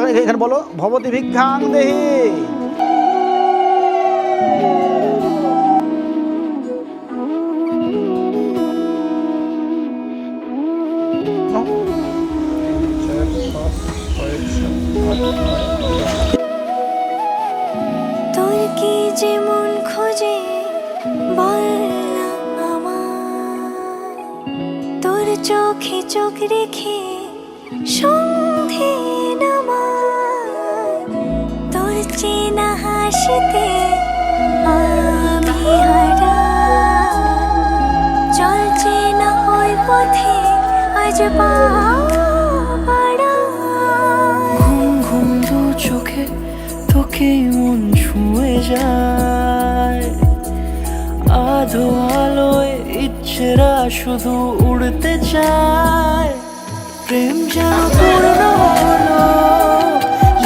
এখানে বলো ভবতি ভিক্ষাং দেহি। তোর কি যে মন খোঁজে বল না আমায়, তোর চোখে চোখ রেখে সন্ধে নামায়, তোর চেনা হাসিতে আমি হারা, চল চেনা ওই পথে আজ পা ঘুম ঘুম দু চোখে তোকে মন ছুঁয়ে যায়, আধো আলোয় ইচ্ছেরা শুধু উড়তে চায়। প্রেম যেন পূর্ণ হলো,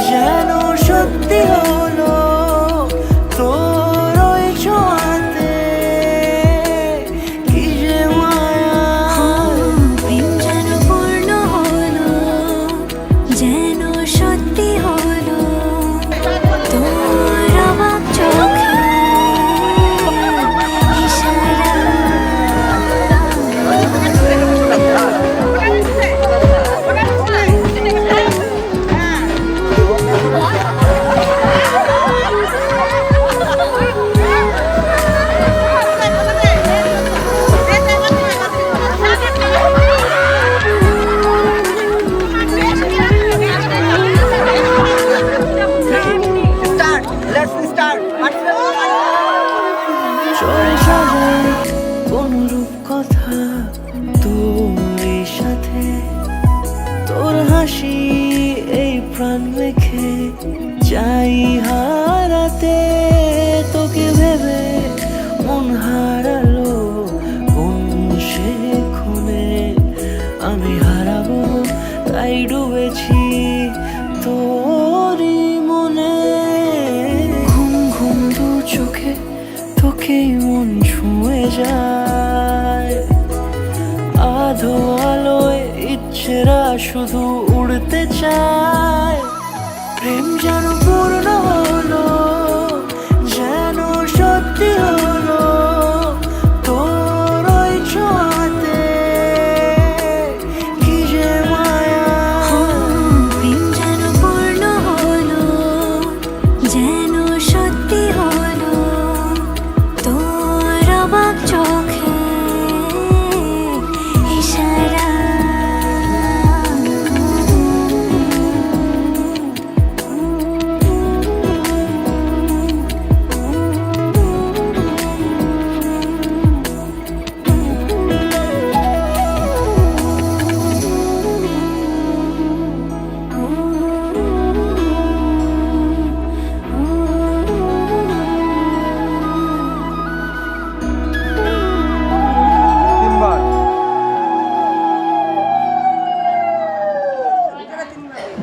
যেন সত্যি হলো, তোর ওই ছোঁয়াতে কি যে মায়া। প্রেম যেন পূর্ণ হলো, যেন সত্যি হলো, তোর অবাক চোখে ইশারা। চলে যাবে কোনরূপ কথা তোর সাথে, তোর হাসি এই প্রাণ মেখে চাই হারাতে। তোকে ভেবে মন হারালো কোন সে ক্ষণে, আমি হারাবো তাই ডুবেছি তোরই মনে। ঘুম ঘুম দু চোখে তোকেই মন ছুঁয়ে যায়, আধো আলোয় ইচ্ছেরা শুধু উড়তে চায়। প্রেম যেন পূর্ণ